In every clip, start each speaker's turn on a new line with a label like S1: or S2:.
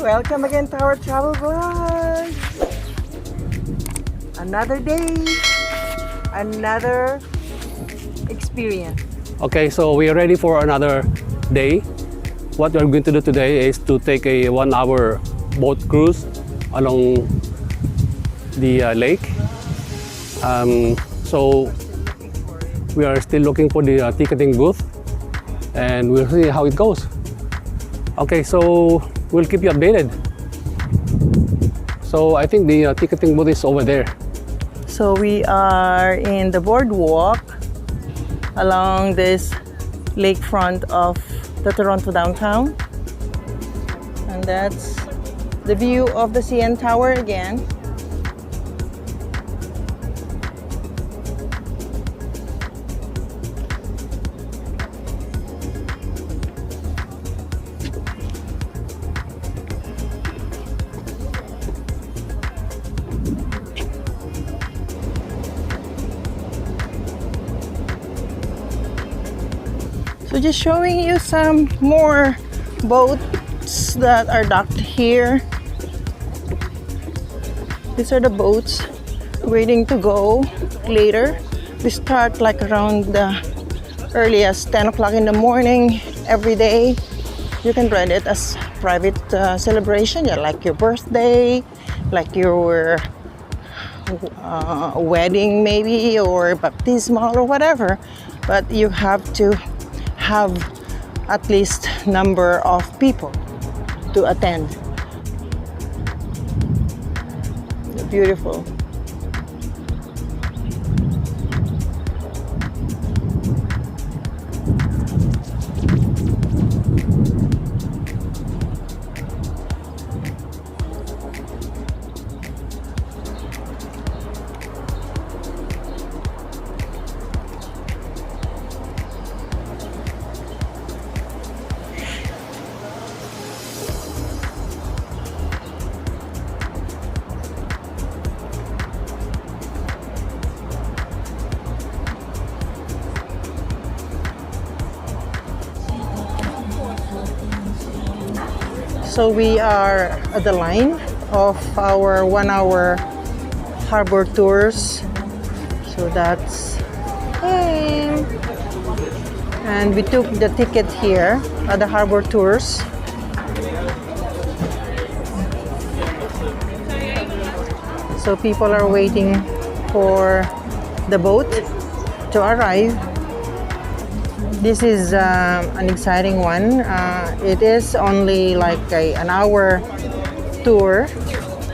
S1: Welcome again to our travel vlog. Another day, another experience.
S2: Okay, so we are ready for another day. What we are going to do today is to take a 1-hour boat cruise along the lake. So we are still looking for the ticketing booth, and we'll see how it goes. Okay, so we'll keep you updated. So I think the ticketing booth is over there.
S1: So we are in the boardwalk along this lakefront of the Toronto downtown. And that's the view of the CN Tower again. So just showing you some more boats that are docked here. These are the boats waiting to go later. We start like around the earliest 10 o'clock in the morning every day. You can rent it as private celebration, yeah, like your birthday, like your wedding maybe, or baptismal or whatever. But you have to have at least number of people to attend. Beautiful. So we are at the line of our 1-hour harbor tours. So that's, hey. And we took the ticket here at the harbor tours. So people are waiting for the boat to arrive. This is an exciting one. It is only like an hour tour,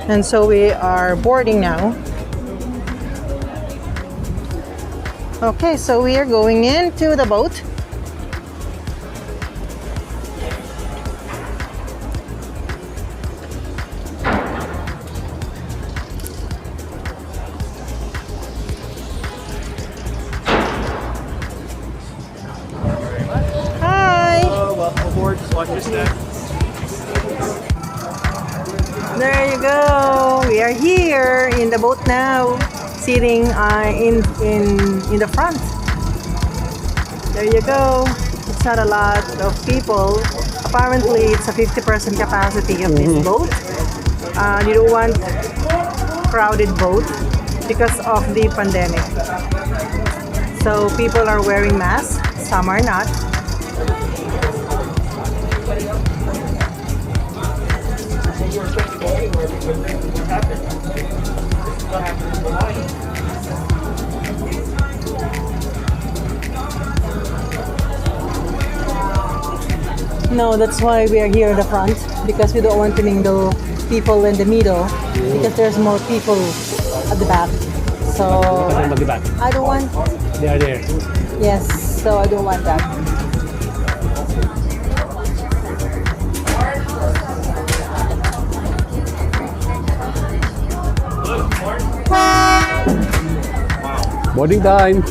S1: and so we are boarding now. Okay, so we are going into the boat. There you go. We are here in the boat now, sitting in the front. There you go. It's not a lot of people. Apparently, it's a 50% capacity of this boat. You don't want crowded boat because of the pandemic. So people are wearing masks. Some are not. No, that's why we are here in the front, because we don't want to mingle people in the middle, because there's more people at the back. So I don't want.
S2: They are there.
S1: Yes, so I don't want that.
S2: Boarding time.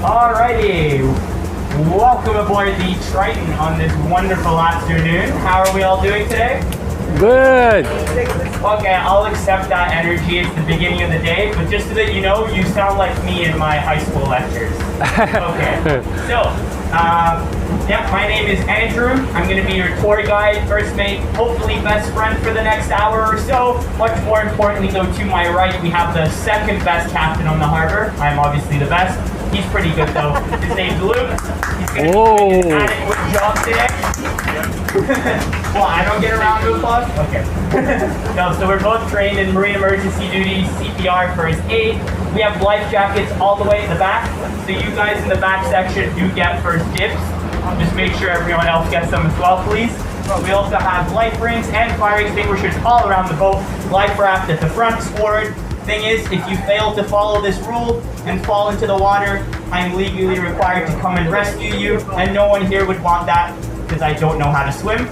S3: Alrighty, welcome aboard the Triton on this wonderful afternoon. How are we all doing today?
S2: Good.
S3: Okay, I'll accept that energy. It's the beginning of the day, but just so that you know, you sound like me in my high school lectures. Okay, so, yeah, my name is Andrew. I'm going to be your tour guide, first mate, hopefully best friend for the next hour or so. Much more importantly, though, to my right, we have the second best captain on the harbor. I'm obviously the best. He's pretty good, though. His name's Luke. He's going to be doing an adequate job today. Well, I don't get a round of applause? Okay. No, so we're both trained in marine emergency duty, CPR, first aid. We have life jackets all the way in the back. So you guys in the back section do get first dibs. Just make sure everyone else gets them as well, please. We also have life rings and fire extinguishers all around the boat. Life raft at the front, forward. Thing is, if you fail to follow this rule and fall into the water, I'm legally required to come and rescue you, and no one here would want that because I don't know how to swim.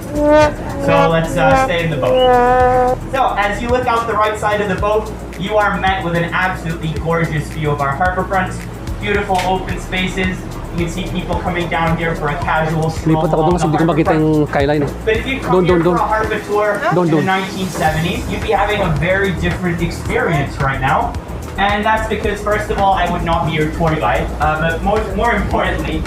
S3: So let's stay in the boat. So as you look out the right side of the boat, you are met with an absolutely gorgeous view of our harbour front. Beautiful open spaces. You can see people coming down here for a casual stroll
S2: Lipat ako doon kasi hindi ko makita yung skyline.
S3: But if you come here for a harbour tour in the 1970s, you'd be having a very different experience right now. And that's because, first of all, I would not be your tour guide. But more importantly,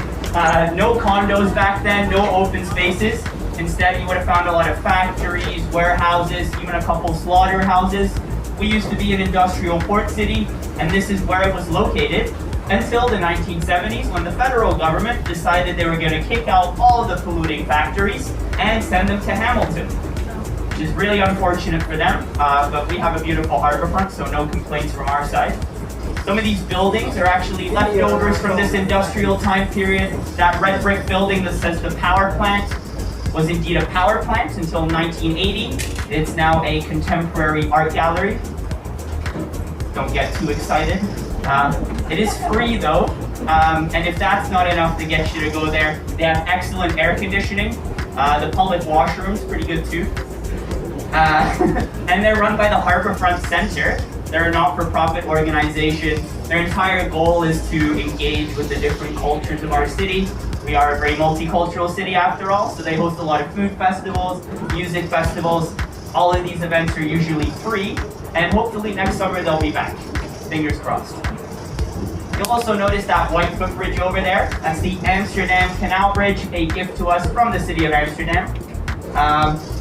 S3: no condos back then, no open spaces. Instead, you would have found a lot of factories, warehouses, even a couple slaughterhouses. We used to be an industrial port city, and this is where it was located. Until the 1970s, when the federal government decided they were going to kick out all of the polluting factories and send them to Hamilton, which is really unfortunate for them, but we have a beautiful harbour front, so no complaints from our side. Some of these buildings are actually leftovers from this industrial time period. That red brick building that says the power plant was indeed a power plant until 1980. It's now a contemporary art gallery. Don't get too excited. It is free though, and if that's not enough to get you to go there, they have excellent air conditioning. The public washroom's pretty good too. And they're run by the Harbourfront Centre. They're a not-for-profit organization. Their entire goal is to engage with the different cultures of our city. We are a very multicultural city after all, so they host a lot of food festivals, music festivals. All of these events are usually free, and hopefully next summer they'll be back. Fingers crossed. You'll also notice that white footbridge over there. That's the Amsterdam Canal Bridge, a gift to us from the city of Amsterdam.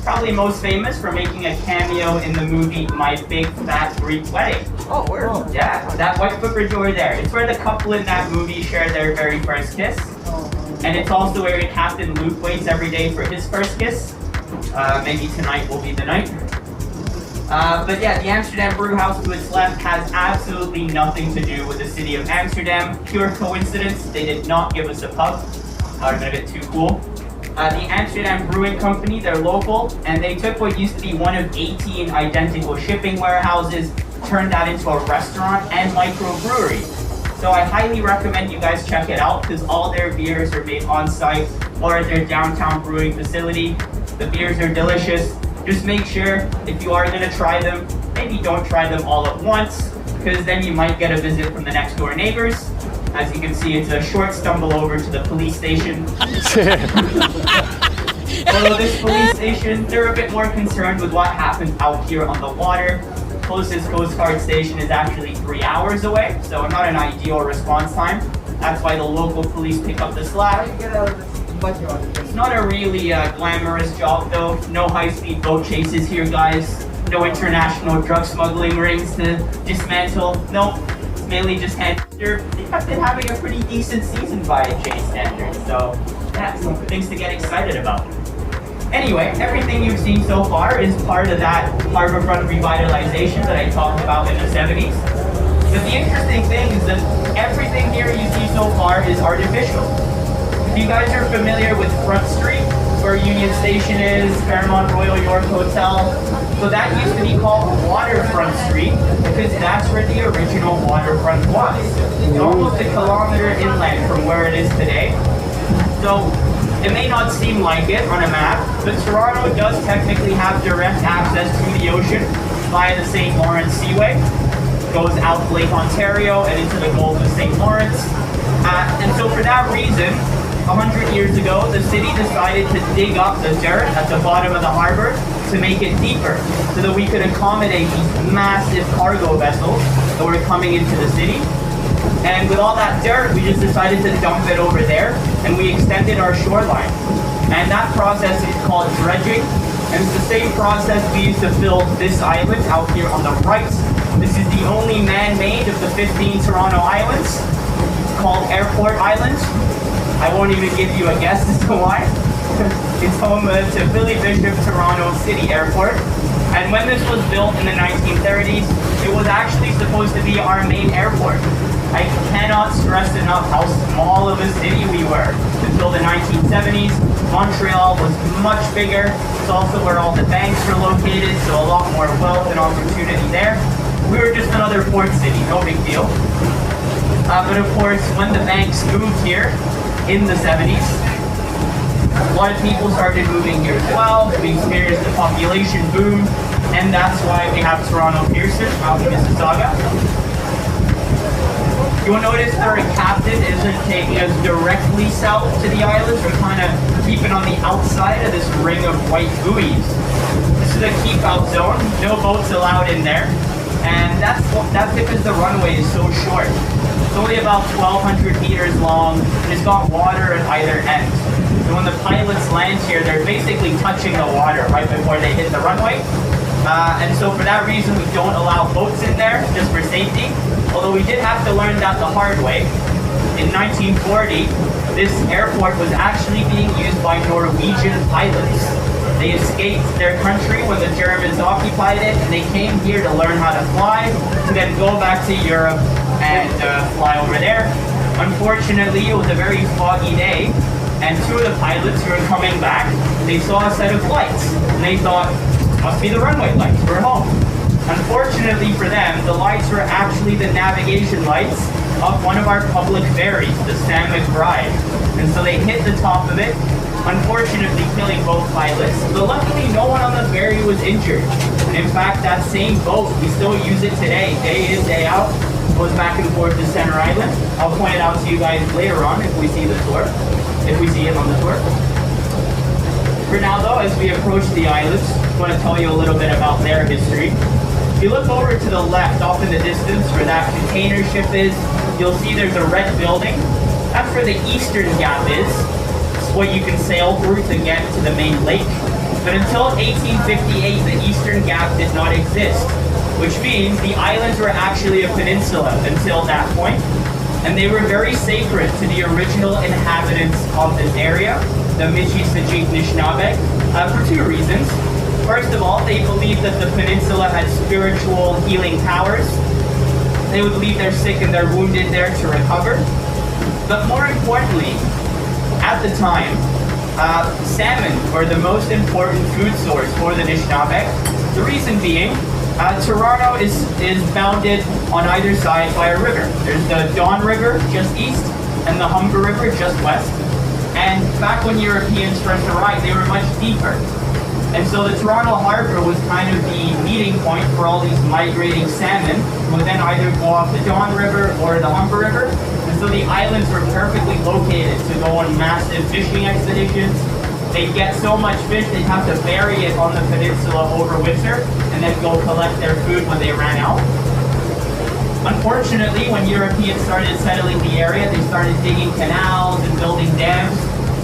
S3: Probably most famous for making a cameo in the movie My Big Fat Greek Wedding.
S1: Oh, where?
S3: Yeah, that white footbridge over there. It's where the couple in that movie share their very first kiss. And it's also where Captain Luke waits every day for his first kiss. Maybe tonight will be the night. But yeah, the Amsterdam Brewhouse to its left has absolutely nothing to do with the city of Amsterdam. Pure coincidence, they did not give us a pub. That would have been a bit too cool. The Amsterdam Brewing Company, they're local, and they took what used to be one of 18 identical shipping warehouses, turned that into a restaurant and microbrewery. So I highly recommend you guys check it out, because all their beers are made on site or at their downtown brewing facility. The beers are delicious. Just make sure, if you are going to try them, maybe don't try them all at once, because then you might get a visit from the next door neighbors. As you can see, it's a short stumble over to the police station. Although this police station, they're a bit more concerned with what happens out here on the water. Closest Coast Guard station is actually 3 hours away, so not an ideal response time. That's why the local police pick up the slack. It's not a really glamorous job though. No high-speed boat chases here, guys. No international drug smuggling rings to dismantle. Nope. It's mainly just they have been having a pretty decent season by J standards. So yeah, some things to get excited about. Anyway, everything you've seen so far is part of that harbourfront revitalization that I talked about in the 70s. But the interesting thing is that everything here you see so far is artificial. If you guys are familiar with Front Street, where Union Station is, Fairmont Royal York Hotel, so that used to be called Waterfront Street because that's where the original waterfront was. It's almost a kilometer inland from where it is today. So it may not seem like it on a map, but Toronto does technically have direct access to the ocean via the St. Lawrence Seaway. It goes out to Lake Ontario and into the Gulf of St. Lawrence. And so for that reason, 100 years ago, the city decided to dig up the dirt at the bottom of the harbor to make it deeper so that we could accommodate these massive cargo vessels that were coming into the city. And with all that dirt, we just decided to dump it over there, and we extended our shoreline. And that process is called dredging, and it's the same process we used to build this island out here on the right. This is the only man-made of the 15 Toronto islands. It's called Airport Island. I won't even give you a guess as to why. It's home to Billy Bishop Toronto City Airport. And when this was built in the 1930s, it was actually supposed to be our main airport. I cannot stress enough how small of a city we were until the 1970s. Montreal was much bigger. It's also where all the banks were located, so a lot more wealth and opportunity there. We were just another port city, no big deal. But of course, when the banks moved here in the 70s, a lot of people started moving here as well. We experienced a population boom, and that's why we have Toronto Pearson out in Mississauga. You'll notice our captain isn't taking us directly south to the islands. We're kind of keeping on the outside of this ring of white buoys. This is a keep out zone. No boats allowed in there. And that's because the runway is so short. It's only about 1,200 meters long, and it's got water at either end. So when the pilots land here, they're basically touching the water right before they hit the runway. And so for that reason, we don't allow boats in there, just for safety. Although we did have to learn that the hard way. In 1940, this airport was actually being used by Norwegian pilots. They escaped their country when the Germans occupied it, and they came here to learn how to fly, to then go back to Europe and fly over there. Unfortunately, it was a very foggy day, and two of the pilots who were coming back, they saw a set of lights, and they thought, must be the runway lights, we're home. Unfortunately for them, the lights were actually the navigation lights of one of our public ferries, the Sam McBride. And so they hit the top of it, unfortunately killing both pilots. But luckily, no one on the ferry was injured. And in fact, that same boat, we still use it today, day in, day out, goes back and forth to Center Island. I'll point it out to you guys later on if we see the tour, if we see it on the tour. For now though, as we approach the islands, I want to tell you a little bit about their history. If you look over to the left, off in the distance, where that container ship is, you'll see there's a red building. That's where the Eastern Gap is. It's what you can sail through to get to the main lake. But until 1858, the Eastern Gap did not exist, which means the islands were actually a peninsula until that point. And they were very sacred to the original inhabitants of this area, the Michi-Sijik-Nishnabeg, for two reasons. First of all, they believed that the peninsula had spiritual healing powers. They would leave their sick and their wounded there to recover. But more importantly, at the time, salmon were the most important food source for the Nishnabeg. The reason being, Toronto is bounded on either side by a river. There's the Don River just east and the Humber River just west. And back when Europeans first arrived, they were much deeper. And so the Toronto Harbour was kind of the meeting point for all these migrating salmon, who would then either go off the Don River or the Humber River. And so the islands were perfectly located to go on massive fishing expeditions. They'd get so much fish, they'd have to bury it on the peninsula over winter, and then go collect their food when they ran out. Unfortunately, when Europeans started settling the area, they started digging canals and building dams.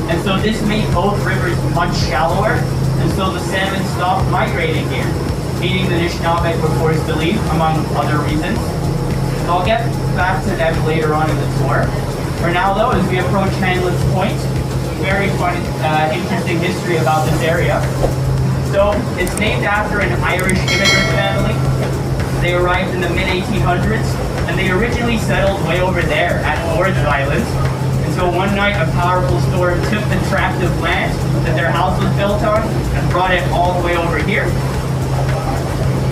S3: And so this made both rivers much shallower. And so the salmon stopped migrating here, meaning the Nishnabeg were forced to leave, among other reasons. So I'll get back to them later on in the tour. For now though, as we approach Hanlon's Point, very fun, interesting history about this area. So it's named after an Irish immigrant family. They arrived in the mid-1800s, and they originally settled way over there at Lord's Island. So one night, a powerful storm took the tract of land that their house was built on and brought it all the way over here.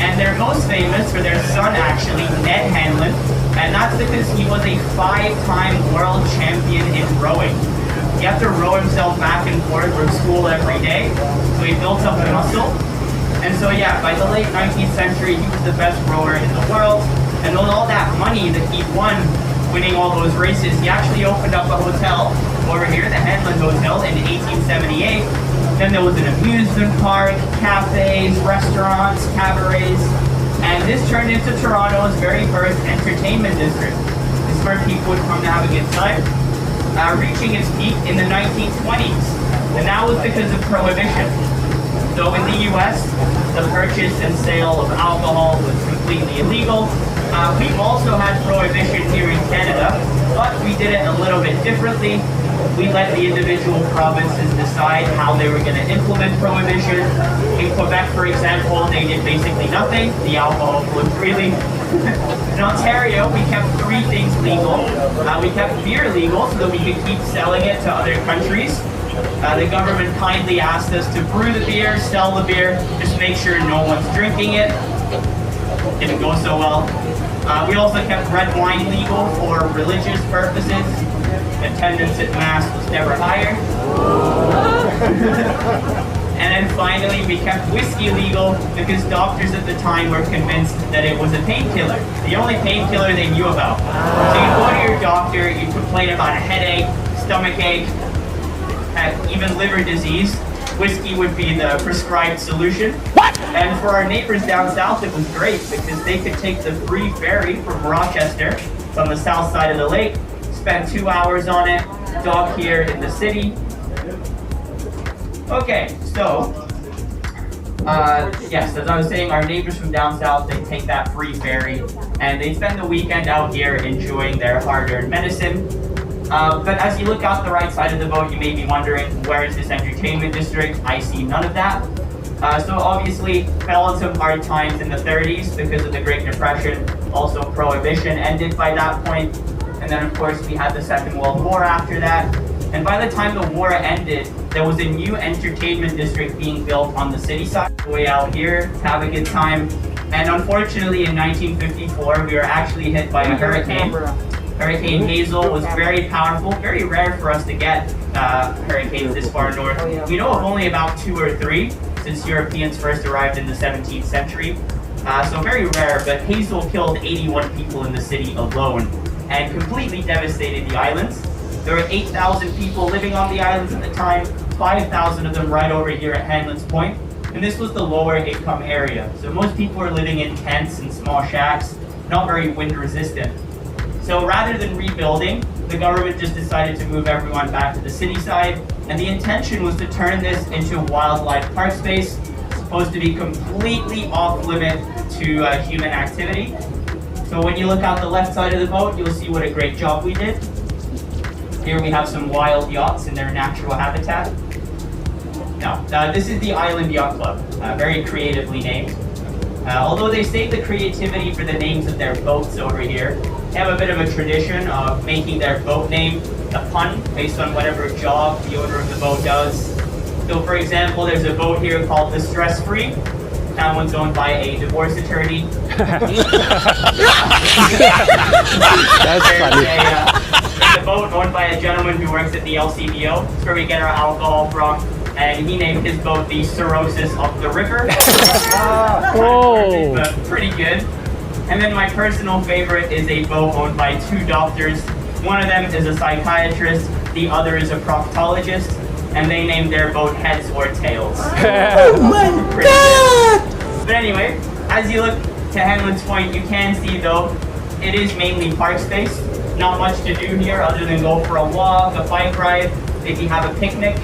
S3: And they're most famous for their son, actually, Ned Hanlon, and that's because he was a 5-time world champion in rowing. He had to row himself back and forth from school every day, so he built up a muscle. And so yeah, by the late 19th century, he was the best rower in the world, and with all that money that he won winning all those races, he actually opened up a hotel over here, the Hanlon Hotel, in 1878. Then there was an amusement park, cafes, restaurants, cabarets, and this turned into Toronto's very first entertainment district. This is where people would come to have a good time, reaching its peak in the 1920s, and that was because of Prohibition. So in the US, the purchase and sale of alcohol was completely illegal. We've also had Prohibition here in Canada, but we did it a little bit differently. We let the individual provinces decide how they were going to implement Prohibition. In Quebec, for example, they did basically nothing. The alcohol flowed freely. In Ontario, we kept 3 things legal. We kept beer legal so that we could keep selling it to other countries. The government kindly asked us to brew the beer, sell the beer, just make sure no one's drinking it. Didn't go so well. We also kept red wine legal for religious purposes. Attendance at Mass was never higher. And then finally, we kept whiskey legal because doctors at the time were convinced that it was a painkiller. The only painkiller they knew about. So you go to your doctor, you complain about a headache, stomach ache, even liver disease. Whiskey would be the prescribed solution. What? And for our neighbors down south, it was great because they could take the free ferry from Rochester, from the south side of the lake, spend 2 hours on it, dock here in the city. Okay, so, yes, as I was saying, our neighbors from down south, they take that free ferry and they spend the weekend out here enjoying their hard-earned medicine. But as you look out the right side of the boat, you may be wondering, where is this entertainment district? I see none of that. So obviously, fell on some hard times in the 30s because of the Great Depression. Also, Prohibition ended by that point. And then, of course, we had the Second World War after that. And by the time the war ended, there was a new entertainment district being built on the city side, way out here to have a good time. And unfortunately, in 1954, we were actually hit by a hurricane. Hurricane Hazel was very powerful, very rare for us to get hurricanes this far north. We know of only about 2 or 3 since Europeans first arrived in the 17th century. So very rare, but Hazel killed 81 people in the city alone and completely devastated the islands. There were 8,000 people living on the islands at the time, 5,000 of them right over here at Hanlon's Point. And this was the lower income area. So most people were living in tents and small shacks, not very wind resistant. So rather than rebuilding, the government just decided to move everyone back to the city side, and the intention was to turn this into wildlife park space, supposed to be completely off limit to human activity. So when you look out the left side of the boat, you'll see what a great job we did. Here we have some wild yachts in their natural habitat. Now, this is the Island Yacht Club, very creatively named. Although they save the creativity for the names of their boats over here, they have a bit of a tradition of making their boat name a pun based on whatever job the owner of the boat does. So for example, there's a boat here called the Stress Free. That one's owned by a divorce attorney.
S2: That's funny.
S3: There's a boat owned by a gentleman who works at the LCBO. That's where we get our alcohol from. And he named his boat the Cirrhosis of the River.
S2: Oh.
S3: Pretty good. And then my personal favorite is a boat owned by 2 doctors. One of them is a psychiatrist, the other is a proctologist, and they named their boat Heads or Tails.
S1: Oh my God!
S3: But anyway, as you look to Hanlon's Point, you can see though, it is mainly park space. Not much to do here other than go for a walk, a bike ride, maybe have a picnic.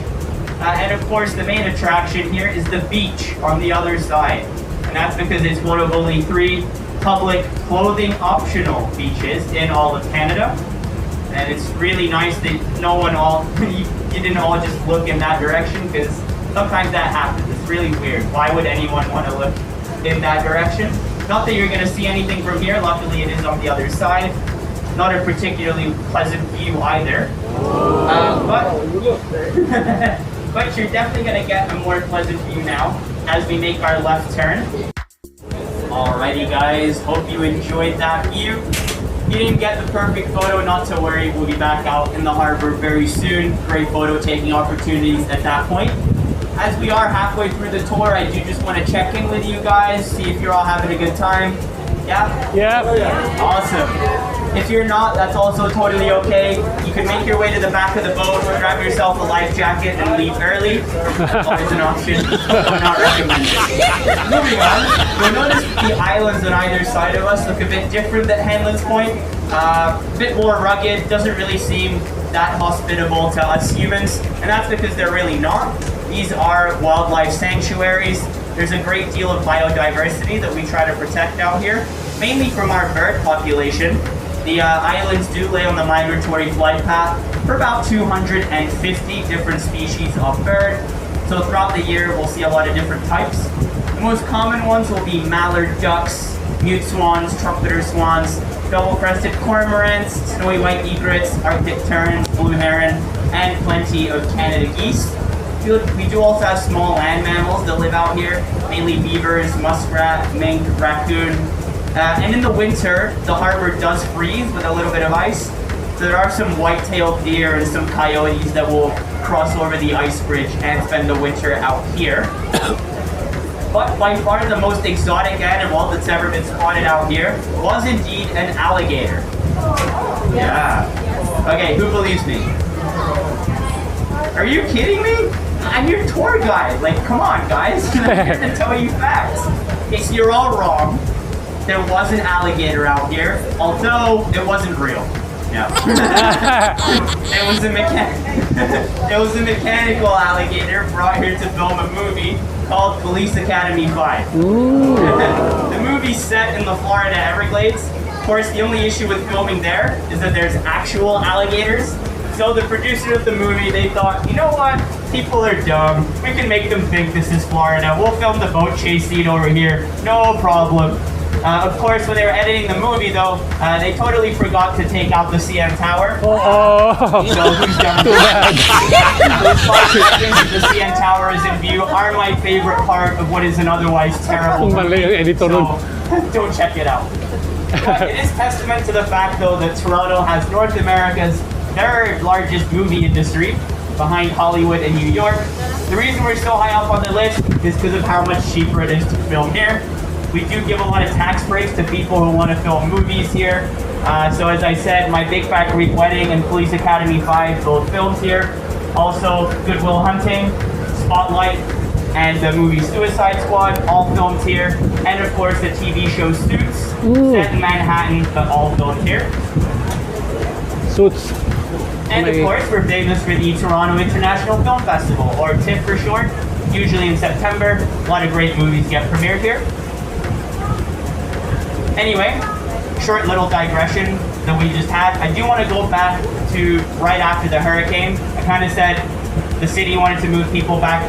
S3: And of course, the main attraction here is the beach on the other side. And that's because it's one of only 3 public clothing optional beaches in all of Canada. And it's really nice that you didn't all just look in that direction, because sometimes that happens. It's really weird. Why would anyone want to look in that direction? Not that you're going to see anything from here. Luckily, it is on the other side. Not a particularly pleasant view either. But you're definitely going to get a more pleasant view now as we make our left turn. Alrighty guys, hope you enjoyed that view. You didn't get the perfect photo, not to worry, we'll be back out in the harbor very soon. Great photo taking opportunities at that point. As we are halfway through the tour, I do just want to check in with you guys, see if you're all having a good time. Yeah?
S2: Yeah.
S3: Awesome. If you're not, that's also totally okay. You can make your way to the back of the boat, grab yourself a life jacket, and leave early. That's always an option. I'm not recommended. Moving on, you'll notice the islands on either side of us look a bit different than Hanlon's Point. A bit more rugged, doesn't really seem that hospitable to us humans, and that's because they're really not. These are wildlife sanctuaries. There's a great deal of biodiversity that we try to protect out here, mainly from our bird population. The islands do lay on the migratory flight path for about 250 different species of bird. So throughout the year, we'll see a lot of different types. The most common ones will be mallard ducks, mute swans, trumpeter swans, double-crested cormorants, snowy white egrets, Arctic terns, blue heron, and plenty of Canada geese. We do also have small land mammals that live out here, mainly beavers, muskrat, mink, raccoon. And in the winter, the harbor does freeze with a little bit of ice. So there are some white-tailed deer and some coyotes that will cross over the ice bridge and spend the winter out here. But by far the most exotic animal that's ever been spotted out here was indeed an alligator. Yeah. Okay, who believes me? Are you kidding me? I'm your tour guide. Like, come on, guys. I'm here to tell you facts. Okay, so you're all wrong. There was an alligator out here, although it wasn't real. Yeah. It was a mechanical alligator brought here to film a movie called Police Academy 5. The movie's set in the Florida Everglades. Of course, the only issue with filming there is that there's actual alligators. So the producers of the movie, they thought, you know what? People are dumb. We can make them think this is Florida. We'll film the boat chase scene over here. No problem. Of course, when they were editing the movie, though, they totally forgot to take out the CN Tower.
S2: Oh.
S3: So who's done that? Those 5 seconds the CN Tower is in view are my favorite part of what is an otherwise terrible movie. So don't check it out. But it is testament to the fact, though, that Toronto has North America's third largest movie industry, behind Hollywood and New York. The reason we're so high up on the list is because of how much cheaper it is to film here. We do give a lot of tax breaks to people who want to film movies here. So as I said, My Big Fat Greek Wedding and Police Academy 5 both filmed here. Also, Good Will Hunting, Spotlight, and the movie Suicide Squad all filmed here. And of course the TV show Suits, set in Manhattan, but all filmed here.
S2: Suits.
S3: And of course, we're famous for the Toronto International Film Festival, or TIFF for short, usually in September. A lot of great movies get premiered here. Anyway, short little digression that we just had. I do want to go back to right after the hurricane. I kind of said the city wanted to move people back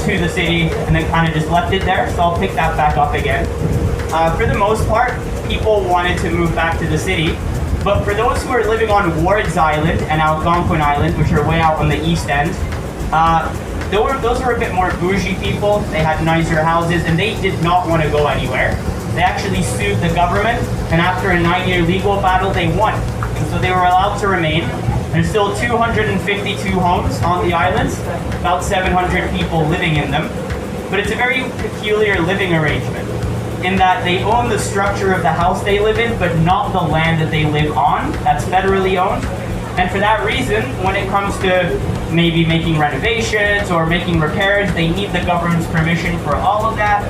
S3: to the city and then kind of just left it there, so I'll pick that back up again. For the most part, people wanted to move back to the city. But for those who are living on Ward's Island and Algonquin Island, which are way out on the east end, those were a bit more bougie people. They had nicer houses, and they did not want to go anywhere. They actually sued the government, and after a 9-year legal battle, they won. And so they were allowed to remain. There's still 252 homes on the islands, about 700 people living in them. But it's a very peculiar living arrangement, in that they own the structure of the house they live in, but not the land that they live on. That's federally owned. And for that reason, when it comes to maybe making renovations or making repairs, they need the government's permission for all of that.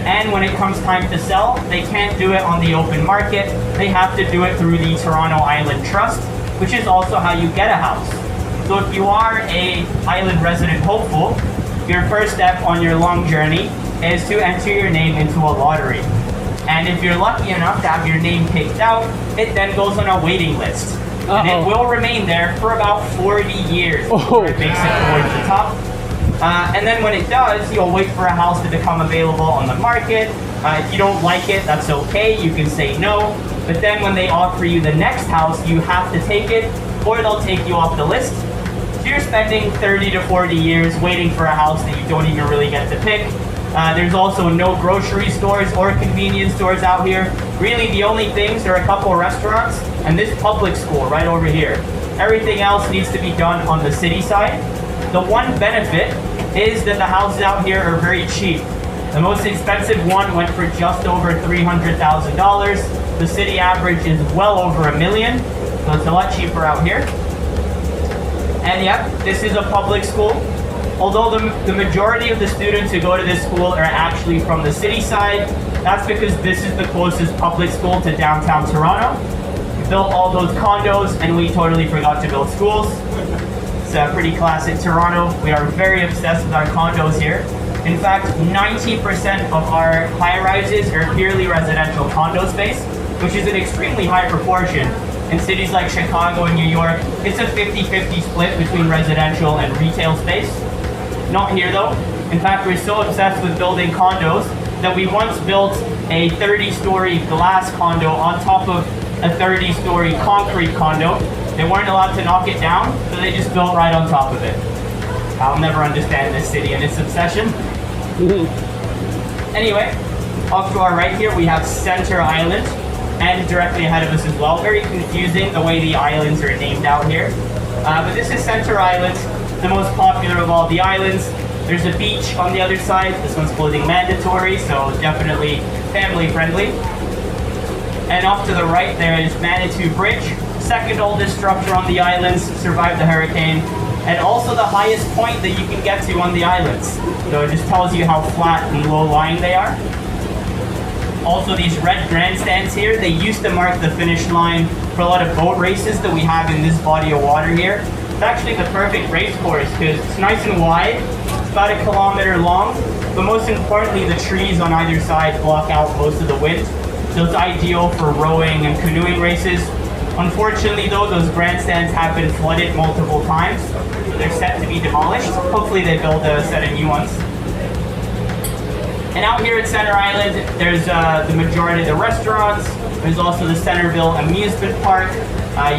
S3: And when it comes time to sell, they can't do it on the open market. They have to do it through the Toronto Island Trust, which is also how you get a house. So if you are a island resident hopeful, your first step on your long journey is to enter your name into a lottery. And if you're lucky enough to have your name picked out, it then goes on a waiting list. And it will remain there for about 40 years before it makes it towards the top. And then when it does, you'll wait for a house to become available on the market. If you don't like it, that's okay, you can say no. But then when they offer you the next house, you have to take it, or they'll take you off the list. So you're spending 30 to 40 years waiting for a house that you don't even really get to pick. There's also no grocery stores or convenience stores out here. Really, the only things are a couple of restaurants and this public school right over here. Everything else needs to be done on the city side. The one benefit is that the houses out here are very cheap. The most expensive one went for just over $300,000. The city average is well over $1 million, so it's a lot cheaper out here. And yeah, this is a public school. Although the majority of the students who go to this school are actually from the city side, that's because this is the closest public school to downtown Toronto. We built all those condos and we totally forgot to build schools. It's pretty classic Toronto. We are very obsessed with our condos here. In fact, 90% of our high-rises are purely residential condo space, which is an extremely high proportion. In cities like Chicago and New York, it's a 50-50 split between residential and retail space. Not here though. In fact, we're so obsessed with building condos that we once built a 30-story glass condo on top of a 30-story concrete condo. They weren't allowed to knock it down, so they just built right on top of it. I'll never understand this city and its obsession. Anyway, off to our right here we have Center Island, and directly ahead of us as well. Very confusing the way the islands are named out here. But this is Center Island, the most popular of all the islands. There's a beach on the other side. This one's clothing mandatory, so definitely family friendly. And off to the right there is Manitou Bridge, second oldest structure on the islands, survived the hurricane, and also the highest point that you can get to on the islands. So it just tells you how flat and low-lying they are. Also, these red grandstands here, they used to mark the finish line for a lot of boat races that we have in this body of water here. It's actually the perfect race course because it's nice and wide. It's about 1 kilometer long, but most importantly, the trees on either side block out most of the wind. So it's ideal for rowing and canoeing races. Unfortunately though, those grandstands have been flooded multiple times. So they're set to be demolished. Hopefully they build a set of new ones. And out here at Center Island, there's the majority of the restaurants. There's also the Centerville Amusement Park.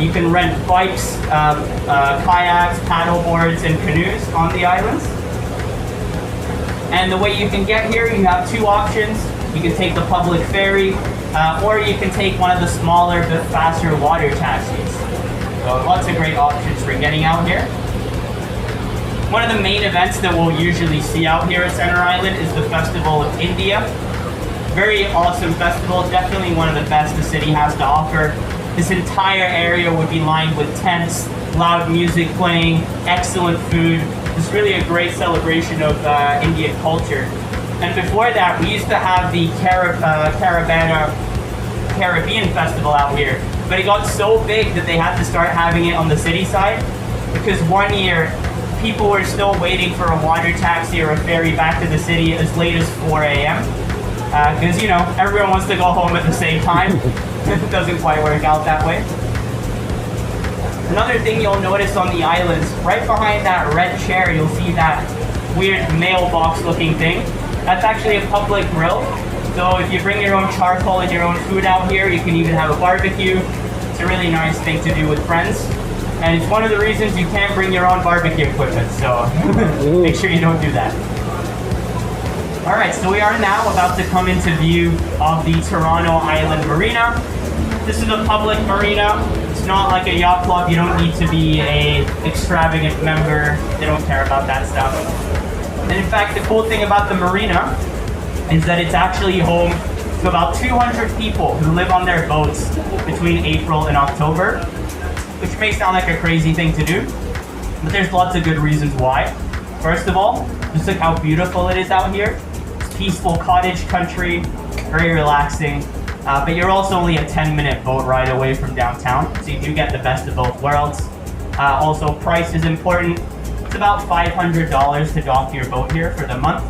S3: You can rent bikes, kayaks, paddle boards, and canoes on the islands. And the way you can get here, you have two options. You can take the public ferry, or you can take one of the smaller but faster water taxis. So lots of great options for getting out here. One of the main events that we'll usually see out here at Center Island is the Festival of India. Very awesome festival, definitely one of the best the city has to offer. This entire area would be lined with tents, loud music playing, excellent food. It's really a great celebration of Indian culture. And before that, we used to have the Caribbean Festival out here, but it got so big that they had to start having it on the city side, because one year, people were still waiting for a water taxi or a ferry back to the city as late as 4 a.m. Because, you know, everyone wants to go home at the same time. It doesn't quite work out that way. Another thing you'll notice on the islands, right behind that red chair, you'll see that weird mailbox looking thing. That's actually a public grill. So if you bring your own charcoal and your own food out here, you can even have a barbecue. It's a really nice thing to do with friends. And it's one of the reasons you can't bring your own barbecue equipment, so make sure you don't do that. Alright, so we are now about to come into view of the Toronto Island Marina. This is a public marina. It's not like a yacht club. You don't need to be an extravagant member. They don't care about that stuff. And in fact, the cool thing about the marina is that it's actually home to about 200 people who live on their boats between April and October. Which may sound like a crazy thing to do, but there's lots of good reasons why. First of all, just look how beautiful it is out here. It's peaceful cottage country, very relaxing, but you're also only a 10-minute boat ride away from downtown, so you do get the best of both worlds. Also, price is important. It's about $500 to dock your boat here for the month,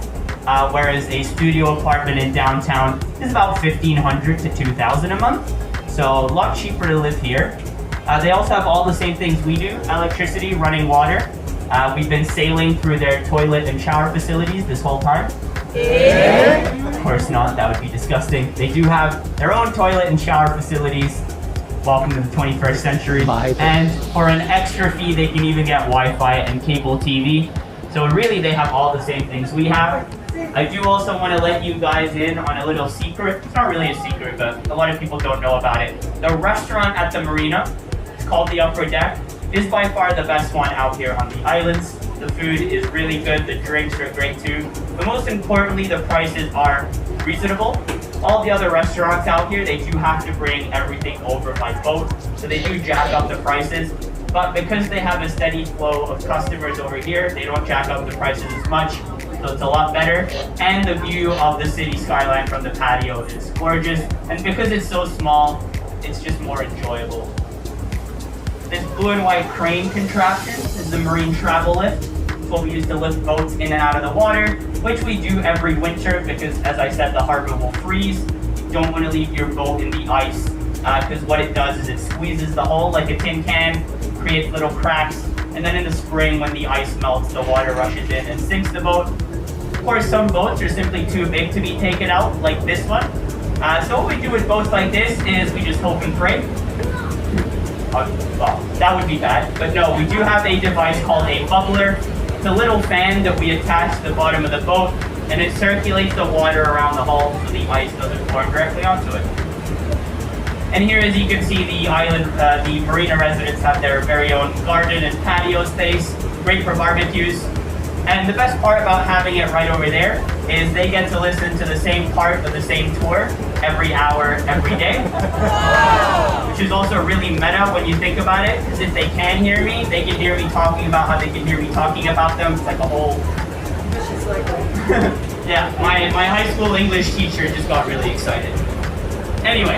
S3: whereas a studio apartment in downtown is about $1,500 to $2,000 a month, so a lot cheaper to live here. They also have all the same things we do, electricity, running water. We've been sailing through their toilet and shower facilities this whole time. Of course not, that would be disgusting. They do have their own toilet and shower facilities. Welcome to the 21st century. And for an extra fee, they can even get Wi-Fi and cable TV. So really, they have all the same things we have. I do also want to let you guys in on a little secret. It's not really a secret, but a lot of people don't know about it. The restaurant at the marina, called the Upper Deck, is by far the best one out here on the islands. The food is really good. The drinks are great too. But most importantly, the prices are reasonable. All the other restaurants out here, they do have to bring everything over by boat, so they do jack up the prices. But because they have a steady flow of customers over here, they don't jack up the prices as much, so it's a lot better. And the view of the city skyline from the patio is gorgeous. And because it's so small, it's just more enjoyable. This blue and white crane contraption is the marine travel lift. It's what we use to lift boats in and out of the water, which we do every winter because, as I said, the harbor will freeze. You don't want to leave your boat in the ice because what it does is it squeezes the hull like a tin can, creates little cracks, and then in the spring when the ice melts, the water rushes in and sinks the boat. Of course, some boats are simply too big to be taken out, like this one. So what we do with boats like this is we just hope and pray. Well, that would be bad, but no, we do have a device called a bubbler. It's a little fan that we attach to the bottom of the boat, and it circulates the water around the hull so the ice doesn't form directly onto it. And here, as you can see, the island, the Marina residents have their very own garden and patio space, great for barbecues. And the best part about having it right over there is they get to listen to the same part of the same tour every hour, every day. Which is also really meta when you think about it, because if they can hear me, they can hear me talking about how they can hear me talking about them. It's like a whole... Yeah, my high school English teacher just got really excited. Anyway,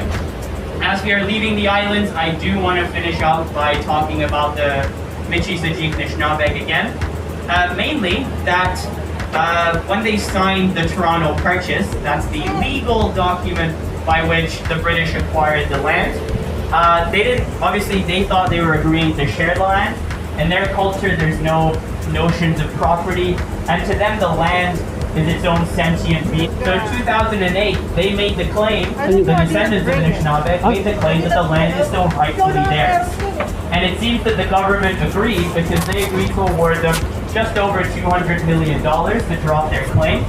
S3: as we are leaving the islands, I do want to finish out by talking about the Michi-Sajik-Nishnabeg again. Mainly that when they signed the Toronto Purchase, that's the legal document by which the British acquired the land, they thought they were agreeing to share the land. In their culture, there's no notions of property, and to them the land is its own sentient being. So in 2008, they made the claim, the descendants of the Anishinaabe made the claim that the land is still rightfully theirs. And it seems that the government agreed because they agreed to award them just over $200 million to drop their claim,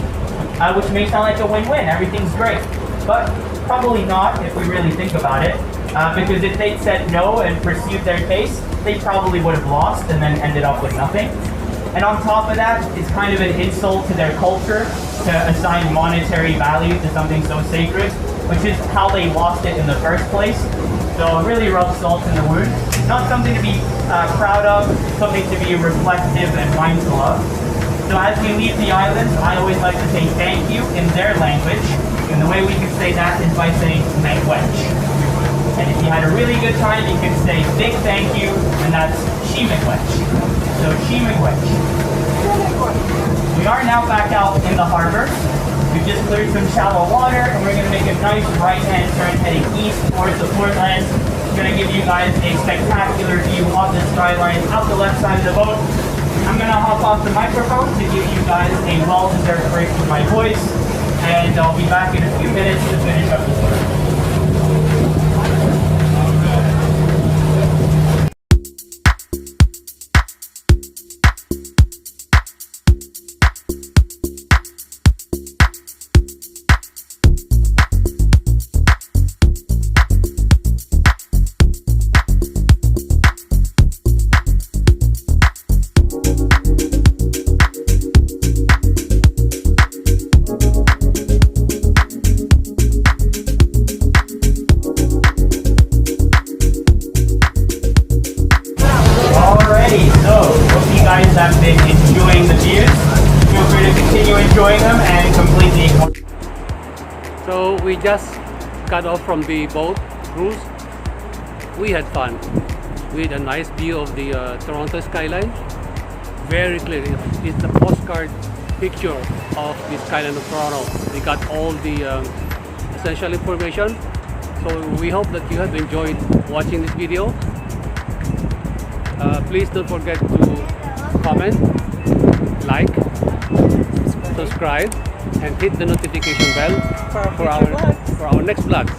S3: which may sound like a win-win, everything's great. But probably not if we really think about it, because if they'd said no and pursued their case, they probably would have lost and then ended up with nothing. And on top of that, it's kind of an insult to their culture to assign monetary value to something so sacred, which is how they lost it in the first place. So it really rubs salt in the wound. Not something to be proud of, something to be reflective and mindful of. So as we leave the islands, I always like to say thank you in their language. And the way we can say that is by saying miigwech. And if you had a really good time, you can say big thank you, and that's miigwech. So miigwech. We are now back out in the harbor. We've just cleared some shallow water, and we're going to make a nice right-hand turn heading east towards the Portland. I'm going to give you guys a spectacular view of the skyline out the left side of the boat. I'm going to hop off the microphone to give you guys a well-deserved break from my voice, and I'll be back in a few minutes to finish up the tour. Have been enjoying the views. Feel free to continue enjoying them and completely.
S2: So we just got off from the boat cruise. We had fun. We had a nice view of the Toronto skyline. Very clear. It's a postcard picture of the skyline of Toronto. We got all the essential information. So we hope that you have enjoyed watching this video. Please don't forget to comment, like, subscribe, and hit the notification bell for our next vlogs.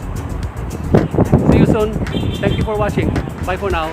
S2: See you soon. Thank you for watching. Bye for now.